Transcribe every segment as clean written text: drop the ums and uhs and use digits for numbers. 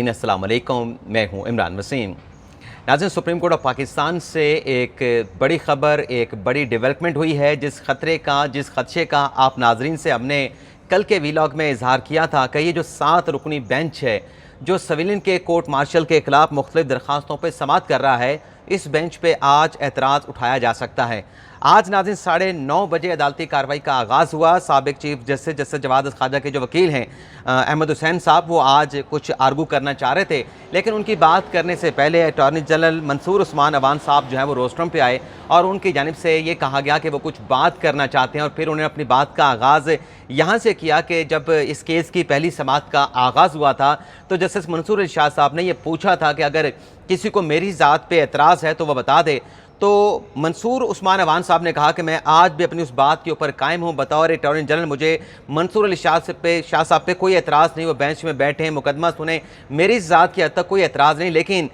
अस्सलाम वालेकुम, मैं हूं इमरान वसीम। नाज़रीन, सुप्रीम कोर्ट ऑफ पाकिस्तान से एक बड़ी ख़बर, एक बड़ी डेवलपमेंट हुई है, जिस खदशे का आप नाजरीन से हमने कल के वीलॉग में इजहार किया था कि ये जो 7 रुकनी बेंच है जो सिविलियन के कोर्ट मार्शल के खिलाफ मुख्तलिफ दरख्वास्तों पर समाअत कर रहा है, इस बेंच पे आज एतराज़ उठाया जा सकता है। आज नाज़रीन 9:30 बजे अदालती कार्रवाई का आगाज़ हुआ। साबिक चीफ जस्टिस जवाद ख्वाजा के जो वकील हैं अहमद हुसैन साहब, वो आज कुछ आर्गू करना चाह रहे थे, लेकिन उनकी बात करने से पहले अटॉर्नी जनरल मंसूर उस्मान अवान साहब जो है वो रोस्ट्रम पे आए और उनकी जानिब से ये कहा गया कि वो कुछ बात करना चाहते हैं। और फिर उन्होंने अपनी बात का आगाज़ यहाँ से किया कि जब इस केस की पहली समाअत का आगाज़ हुआ था तो जस्टिस मंसूर इरशाद साहब ने यह पूछा था कि अगर किसी को मेरी ज़ात पे एतराज़ है तो वह बता दे। तो मंसूर उस्मान अवान साहब ने कहा कि मैं आज भी अपनी उस बात के ऊपर कायम हूँ। बतौर अटॉर्नी जनरल मुझे मंसूर अली शाह साहब पे कोई एतराज़ नहीं, वो बेंच में बैठे हैं, मुकदमा सुने, मेरी ज़ात की हद तक कोई एतराज़ नहीं। लेकिन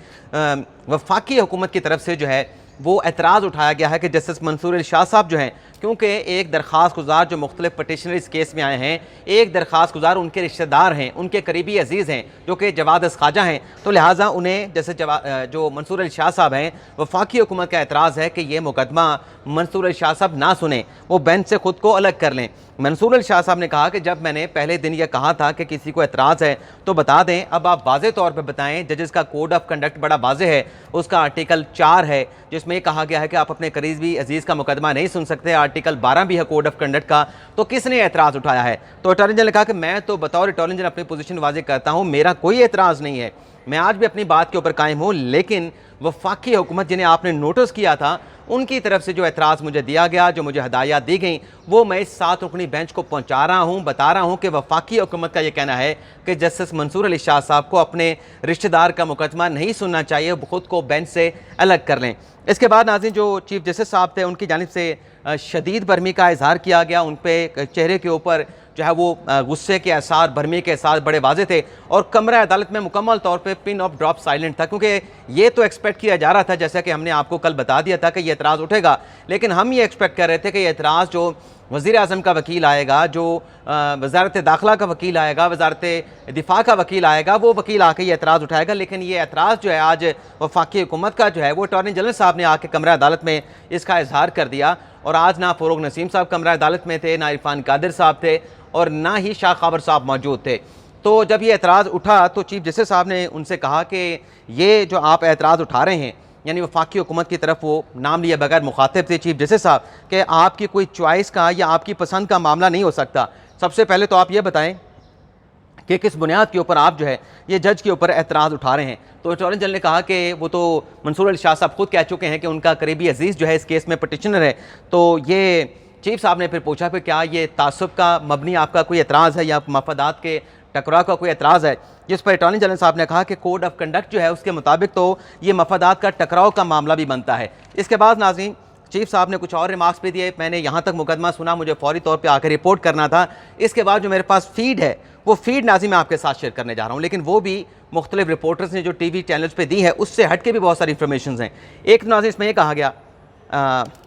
वफाकी हुकूमत की तरफ से जो है वो एतराज़ उठाया गया है कि जस्टिस मंसूर अली शाह साहब जो हैं, क्योंकि एक दरख्वास्त गुजार जो मुख्तलिफ पटिशनर इस केस में आए हैं, एक दरख्वास्त गुजार उनके रिश्तेदार हैं, उनके करीबी अजीज़ हैं जो कि जवाद ख्वाजा हैं, तो लिहाजा उन्हें जैसे जो मंसूर अली शाह साहब हैं, वफाकी हुकूमत का एतराज़ है कि ये मुकदमा मंसूर अली शाह साहब ना सुने, वो बेंच से ख़ुद को अलग कर लें। मंसूर अली शाह साहब ने कहा कि जब मैंने पहले दिन यह कहा था कि किसी को एतराज़ है तो बता दें, अब आप वाज़े तौर पर बताएं। जजेस का कोड ऑफ कंडक्ट बड़ा वाज़े है, उसका आर्टिकल 4 है जिसमें कहा गया है कि आप अपने करीबी अजीज़ का मुकदमा नहीं सुन सकते। आर्टिकल 12 भी है कोड ऑफ कंडक्ट का। तो किसने एतराज़ उठाया है? तो अटॉर्नी जनरल ने कहा कि मैं तो बतौर अटॉर्नी जनरल अपनी पोजीशन वाज़े करता हूँ, मेरा कोई एतराज़ नहीं है, मैं आज भी अपनी बात के ऊपर कायम हूँ। लेकिन वफाकी हुकूमत जिन्हें आपने नोटिस किया था, उनकी तरफ से जो एतराज़ मुझे दिया गया, जो मुझे हदायत दी गई, वो मैं इस 7 रुकनी बेंच को पहुँचा रहा हूँ, बता रहा हूँ कि वफाकी हुकूमत का ये कहना है कि जस्टिस मंसूर अली शाह साहब को अपने रिश्तेदार का मुकदमा नहीं सुनना चाहिए, वो खुद को बेंच से अलग कर लें। इसके बाद नाज़रीन जो चीफ जस्टिस साहब थे, उनकी जानिब से शदीद बरमी का इजहार किया गया। उन पर चेहरे के ऊपर जो है वो गुस्से के एहसास, बरमी के एहसास बड़े वाजे थे और कमरा अदालत में मुकम्मल तौर पे पिन ऑफ ड्रॉप साइलेंट था, क्योंकि ये तो एक्सपेक्ट किया जा रहा था, जैसा कि हमने आपको कल बता दिया था कि ये एतराज़ उठेगा। लेकिन हम ये एक्सपेक्ट कर रहे थे कि ये एतराज़ जो वज़ीर आज़म का वकील आएगा, जो वज़ारत दाखिला का वकील आएगा, वज़ारत दिफा का वकील आएगा, वो वकील आके ये एतराज़ उठाएगा। लेकिन ये एतराज़ जो है आज वफाकी हुकूमत का जो है वो अटॉर्नी जनरल साहब ने आके कमरा अदालत में इसका इजहार कर दिया। और आज ना फ़रोग नसीम साहब कमरा अदालत में थे, ना इरफान कादिर साहब थे और ना ही शाह खाबर साहब मौजूद थे। तो जब ये एतराज़ उठा तो चीफ जस्टिस साहब ने उनसे कहा कि ये जो आप एतराज़ उठा रहे हैं, यानी वफाकी हुकूमत की तरफ वो नाम लिए बगैर मुखातिब थे चीफ जस्टिस साहब, कि आपकी कोई चॉइस का या आपकी पसंद का मामला नहीं हो सकता। सबसे पहले तो आप ये बताएं कि किस बुनियाद के ऊपर आप जो है ये जज के ऊपर एतराज़ उठा रहे हैं। तो अटॉर्नी जनरल ने कहा कि वो तो मंसूर अली शाह साहब खुद कह चुके हैं कि उनका करीबी अजीज़ जो है इस केस में पटिशनर है। तो ये चीफ साहब ने फिर पूछा कि क्या ये तासुब का मबनी आपका कोई एतराज़ है या मफादात के टकराव का कोई एतराज़ है? जिस पर अटॉर्नी जनरल साहब ने कहा कि कोड ऑफ कंडक्ट जो है उसके मुताबिक तो ये मफादात का टकराव का मामला भी बनता है। इसके बाद नाज़रीन चीफ साहब ने कुछ और रिमार्क्स भी दिए। मैंने यहाँ तक मुकदमा सुना, मुझे फौरी तौर पे आकर रिपोर्ट करना था। इसके बाद जो मेरे पास फीड है वो फीड नाज़रीन मैं आपके साथ शेयर करने जा रहा हूँ, लेकिन वो भी मुख्तलिफ रिपोर्टर्स ने जो टीवी चैनल्स पे दी है उससे हट के भी बहुत सारी इंफॉर्मेशन हैं। एक नाज़रीन इसमें यह कहा गया,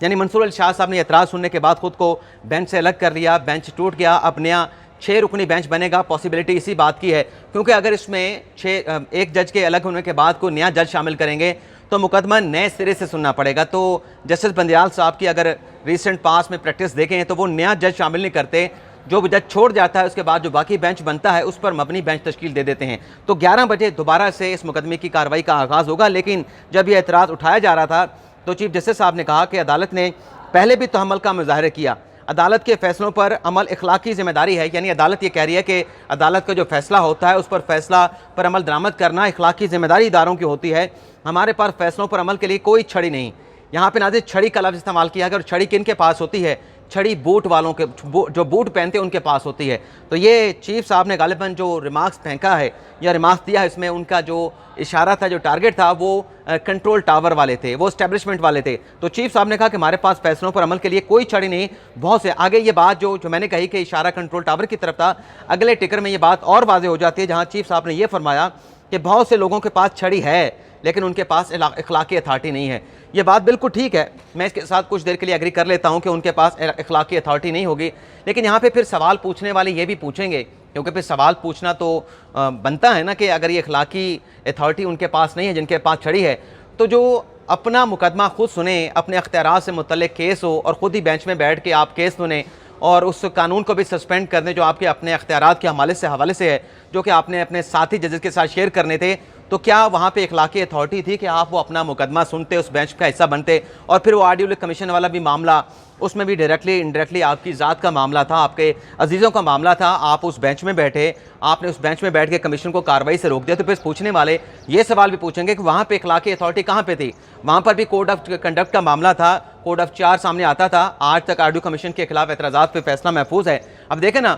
यानी मंसूर अली शाह साहब ने एतराज़ सुनने के बाद खुद को बेंच से अलग कर लिया, बेंच टूट गया, अब नया 6 रुकनी बेंच बनेगा। पॉसिबिलिटी इसी बात की है क्योंकि अगर इसमें एक जज के अलग होने के बाद कोई नया जज शामिल करेंगे तो मुकदमा नए सिरे से सुनना पड़ेगा। तो जस्टिस बंदियाल साहब की अगर रिसेंट पास में प्रैक्टिस देखें तो वो नया जज शामिल नहीं करते, जो जज छोड़ जाता है उसके बाद जो बाकी बेंच बनता है उस पर मबनी बेंच तश्कील दे देते हैं। तो 11 बजे दोबारा से इस मुकदमे की कार्रवाई का आगाज़ होगा। लेकिन जब यह एतराज़ उठाया जा रहा था तो चीफ जस्टिस साहब ने कहा कि अदालत ने पहले भी तहम्मुल का मुज़ाहरा किया, अदालत के फैसलों पर अमल इखलाकी जिम्मेदारी है। यानी अदालत ये कह रही है कि अदालत का जो फैसला होता है उस पर फैसला पर अमल दरामद करना इखलाकी जिम्मेदारी इदारों की होती है। हमारे पास फैसलों पर अमल के लिए कोई छड़ी नहीं। यहाँ पे नाज़रीन छड़ी का लफ्ज़ इस्तेमाल किया गया और छड़ी किन के पास होती है? छड़ी बूट वालों के, जो बूट पहनते हैं उनके पास होती है। तो ये चीफ साहब ने गालिबन जो रिमार्क्स फेंका है या रिमार्क्स दिया है, इसमें उनका जो इशारा था, जो टारगेट था, वो कंट्रोल टावर वाले थे, वो एस्टेब्लिशमेंट वाले थे। तो चीफ साहब ने कहा कि हमारे पास फैसलों पर अमल के लिए कोई छड़ी नहीं। बहुत से आगे ये बात जो मैंने कही कि इशारा कंट्रोल टावर की तरफ था, अगले टिकर में ये बात और वाज़ेह हो जाती है जहाँ चीफ साहब ने यह फरमाया कि बहुत से लोगों के पास छड़ी है लेकिन उनके पास इखलाकी अथॉरिटी नहीं है। ये बात बिल्कुल ठीक है, मैं इसके साथ कुछ देर के लिए एग्री कर लेता हूँ कि उनके पास इखलाकी अथॉरिटी नहीं होगी। लेकिन यहाँ पे फिर सवाल पूछने वाले ये भी पूछेंगे क्योंकि फिर सवाल पूछना तो बनता है ना कि अगर ये अखलाकी अथॉरिटी उनके पास नहीं है जिनके पास छड़ी है, तो जो अपना मुकदमा खुद सुने, अपने अख्तियारात से मुतल्लिक केस हो और ख़ुद ही बेंच में बैठ के आप केस सुने और उस कानून को भी सस्पेंड कर दें जो आपके अपने अख्तियारात के हवाले से है, जो कि आपने अपने साथी जजेस के साथ शेयर करने थे, तो क्या वहाँ पे इखलाकी अथॉरिटी थी कि आप वो अपना मुकदमा सुनते, उस बेंच का हिस्सा बनते? और फिर वो ऑडियो कमीशन वाला भी मामला, उसमें भी डायरेक्टली इनडायरेक्टली आपकी ज़ात का मामला था, आपके अजीज़ों का मामला था, आप उस बेंच में बैठे, आपने उस बेंच में बैठ के कमीशन को कार्रवाई से रोक दिया। तो फिर पूछने वाले ये सवाल भी पूछेंगे कि वहाँ पे इखलाकी अथॉरिटी कहाँ पे थी? वहाँ पर भी कोड ऑफ कंडक्ट का मामला था, कोड ऑफ 4 सामने आता था, आज तक ऑडियो कमीशन के खिलाफ एतराज़ात पे फैसला महफूज है। अब देखें ना,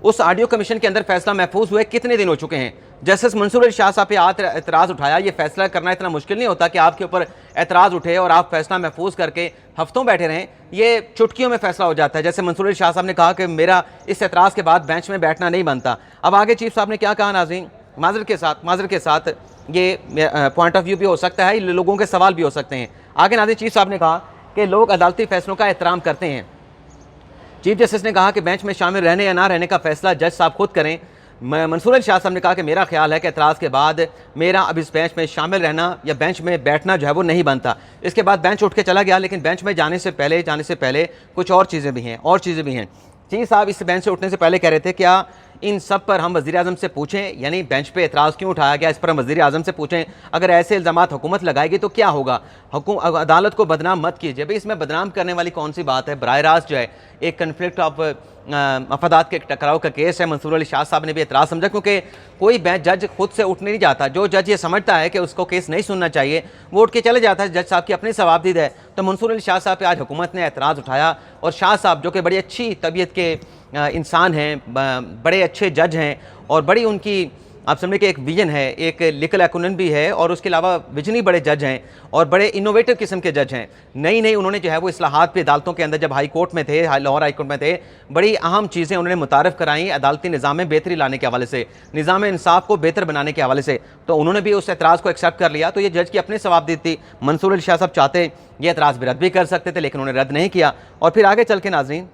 उस ऑडियो कमीशन के अंदर फैसला महफूज हुए कितने दिन हो चुके हैं? जस्टिस मंसूर अली शाह साहब पे एतराज़ उठाया, ये फैसला करना इतना मुश्किल नहीं होता कि आपके ऊपर एतराज़ उठे और आप फैसला महफूज करके हफ्तों बैठे रहें, ये चुटकियों में फैसला हो जाता है। जैसे मंसूर अली शाह साहब ने कहा कि मेरा इस एतराज़ के बाद बेंच में बैठना नहीं बनता। अब आगे चीफ साहब ने क्या कहा नाज़रीन, माजरत के साथ ये पॉइंट ऑफ व्यू भी हो सकता है, लोगों के सवाल भी हो सकते हैं। आगे नाज़रीन चीफ साहब ने कहा कि लोग अदालती फैसलों का एहतराम करते हैं। चीफ जस्टिस ने कहा कि बेंच में शामिल रहने या ना रहने का फैसला जज साहब खुद करें। मंसूर अली शाह साहब ने कहा कि मेरा ख्याल है कि एतराज़ के बाद मेरा अब इस बेंच में शामिल रहना या बेंच में बैठना जो है वो नहीं बनता। इसके बाद बेंच उठ के चला गया, लेकिन बेंच में जाने से पहले कुछ और चीज़ें भी हैं। चीफ साहब इस बेंच से उठने से पहले कह रहे थे, क्या इन सब पर हम वज़ीर-ए-आज़म से पूछें, यानी बेंच पे एतराज़ क्यों उठाया गया, इस पर हम वज़ीर-ए-आज़म से पूछें, अगर ऐसे इल्ज़ामात हुकूमत लगाएगी तो क्या होगा? अदालत को बदनाम मत कीजिए। भाई इसमें बदनाम करने वाली कौन सी बात है? बराह रास्त जो है एक कन्फ्लिक्ट ऑफ मफादात के टकराव का केस है। मंसूर अली शाह साहब ने भी एतराज़ समझा, क्योंकि कोई जज खुद से उठ नहीं जाता। जो जज ये समझता है कि उसको केस नहीं सुनना चाहिए, वो उठ के चले जाता है। जज साहब की अपनी सवाबदीद है। तो मंसूर अली शाह साहब पे आज हुकूमत ने एतराज़ उठाया, और शाह साहब जो कि बड़ी अच्छी तबीयत के इंसान हैं, बड़े अच्छे जज हैं, और बड़ी उनकी आप समझे कि एक विजन है, एक लीगल एक्यूमेन भी है, और उसके अलावा विजनी बड़े जज हैं और बड़े इनोवेटिव किस्म के जज हैं। नई उन्होंने जो है वो इस्लाहात पे अदालतों के अंदर जब हाई कोर्ट में थे, लाहौर हाई कोर्ट में थे, बड़ी अहम चीज़ें उन्होंने मुतारफ़ कराई अदालती निज़ाम में बेहतरी लाने के हवाले से, निज़ाम इंसाफ को बेहतर बनाने के हवाले से। तो उन्होंने भी उस एतराज़ को एक्सेप्ट कर लिया। तो ये जज की अपनी सवाबदीद थी। मंसूर अली शाह साहब चाहते ये एतराज़ भी रद्द भी कर सकते थे, लेकिन उन्होंने रद्द नहीं किया। और फिर आगे चल के नाज़रीन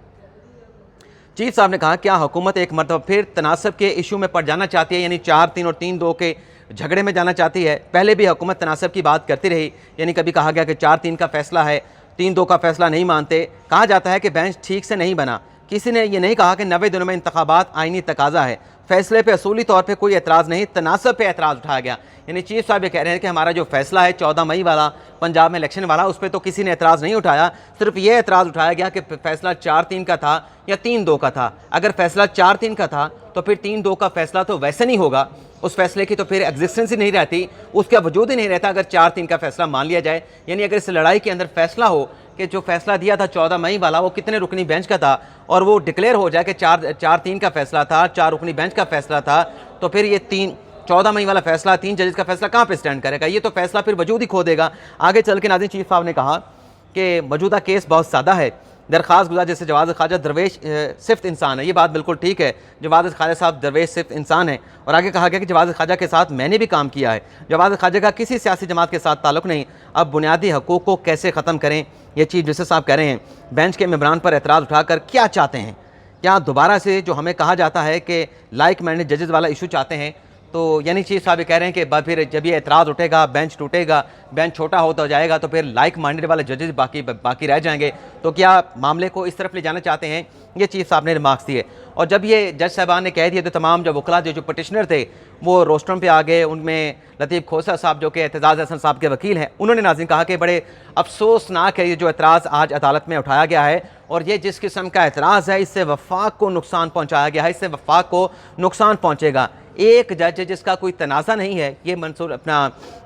चीफ साहब ने कहा, क्या हुकूमत एक मरतबा फिर तनासब के इशू में पड़ जाना चाहती है, यानी 4-3 और 3-2 के झगड़े में जाना चाहती है? पहले भी हुकूमत तनासब की बात करती रही, यानी कभी कहा गया कि 4-3 का फैसला है, 3-2 का फैसला नहीं मानते। कहा जाता है कि बेंच ठीक से नहीं बना। किसी ने यह नहीं कहा कि 90 दिनों में इंतखाबात आईनी तकाजा है। फैसले पे असूली तौर पे कोई एतराज़ नहीं, तनासब पे एतराज़ उठाया गया। यानी चीफ साहब ये कह रहे हैं कि हमारा जो फैसला है 14 मई वाला, पंजाब में इलेक्शन वाला, उस पर तो किसी ने एतराज़ नहीं उठाया। सिर्फ ये एतराज़ उठाया गया कि फैसला 4-3 का था या 3-2 का था। अगर फैसला 4-3 का था तो फिर 3-2 का फैसला तो वैसे नहीं होगा, उस फैसले की तो फिर एग्जिस्टेंस ही नहीं रहती, उसका वजूद ही नहीं रहता अगर 4-3 का फैसला मान लिया जाए। यानी अगर इस लड़ाई के अंदर फैसला हो कि जो फैसला दिया था 14 मई वाला वो कितने रुकनी बेंच का था, और वो डिक्लेयर हो जाए कि 4-3 का फैसला था, 4 रुकनी बेंच का फैसला था, तो फिर ये 14 मई वाला फैसला 3 जजेस का फैसला कहाँ पे स्टैंड करेगा? ये तो फैसला फिर वजूद ही खो देगा। आगे चल के नाज़रीन चीफ साहब ने कहा कि मौजूदा केस बहुत सादा है। दरख्वास्त गुजार जैसे जवाद ख्वाजा दरवेश सिर्फ इंसान है। ये बात बिल्कुल ठीक है, जवाद ख्वाजा साहब दरवेश सिर्फ इंसान है। और आगे कहा गया कि जवाद ख्वाजा के साथ मैंने भी काम किया है। जवाद ख्वाजा का किसी सियासी जमात के साथ ताल्लुक़ नहीं। अब बुनियादी हकूक़ को कैसे ख़त्म करें, ये चीफ जस्टिस साहब कह रहे हैं। बेंच के मेंबरान पर एतराज़ उठाकर क्या चाहते हैं? क्या दोबारा से जो हमें कहा जाता है कि लाइक माइंडेड जजेस वाला इशू चाहते हैं? तो यानी चीफ साहब ये कह रहे हैं कि फिर जब ये एतराज़ उठेगा, बेंच टूटेगा, बेंच छोटा होता जाएगा, तो फिर लाइक माइंडेड वाले जजेस बाकी रह जाएंगे। तो क्या मामले को इस तरफ ले जाना चाहते हैं? ये चीफ साहब ने रिमार्क्स दिए। और जब ये जज साहबान ने कह दिया तो तमाम जो वकला जो पटिशनर थे वो रोस्ट्रम पे आ गए। उनमें लतीफ़ खोसा साहब जो कि एतजाज़ हसन साहब के वकील हैं, उन्होंने नाज़रीन कहा कि बड़े अफसोसनाक है ये जो एतराज़ आज अदालत में उठाया गया है, और ये जिस किस्म का एतराज़ है इससे वफाक को नुकसान पहुँचाया गया है, इससे वफाक को नुकसान पहुँचेगा। एक जज जिसका कोई तनाज़ा नहीं है, ये मंसूर अपना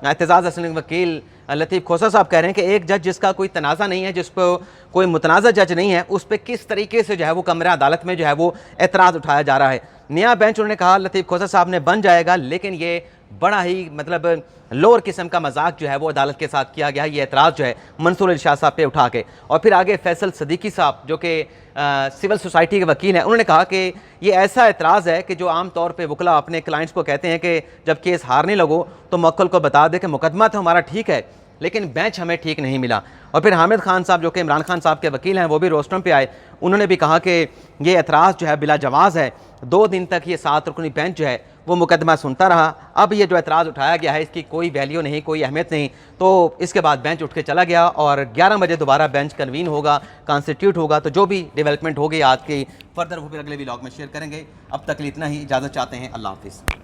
एतजाज़ हसन वकील लतीफ़ खोसा साहब कह रहे हैं कि एक जज जिसका कोई तनाज़ा नहीं है, जिस पर कोई मुतनाज़ा जज नहीं है, उस पर किस तरीके से जो है वो कमरा अदालत में जो है वो एतराज़ उठाया जा रहा है। नया बेंच उन्होंने कहा लतीफ़ खोसा साहब ने बन जाएगा, लेकिन ये बड़ा ही मतलब लोअर किस्म का मजाक जो है वो अदालत के साथ किया गया है, ये एतराज़ जो है मंसूर अली शाह साहब पे उठा के। और फिर आगे फैसल सदीकी साहब जो कि सिविल सोसाइटी के वकील हैं, उन्होंने कहा कि ये ऐसा एतराज़ है कि जो आम तौर पे वकला अपने क्लाइंट्स को कहते हैं कि जब केस हारने लगो तो मुवक्किल को बता दे कि मुकदमा तो हमारा ठीक है, लेकिन बेंच हमें ठीक नहीं मिला। और फिर हामिद खान साहब जो कि इमरान खान साहब के वकील हैं, वो भी रोस्टम पे आए। उन्होंने भी कहा कि ये एतराज़ जो है बिला जवाज़ है। 2 दिन तक ये 7 रुकनी बेंच जो है वो मुकदमा सुनता रहा। अब ये जो एतराज़ उठाया गया है इसकी कोई वैल्यू नहीं, कोई अहमियत नहीं। तो इसके बाद बेंच उठ के चला गया और 11 बजे दोबारा बेंच कन्वीन होगा, कॉन्स्टिट्यूट होगा। तो जो भी डेवलपमेंट होगी आज की फर्दर वो फिर अगले व्लॉग में शेयर करेंगे। अब तक इतना ही, इजाज़त चाहते हैं। अल्लाह हाफिज़।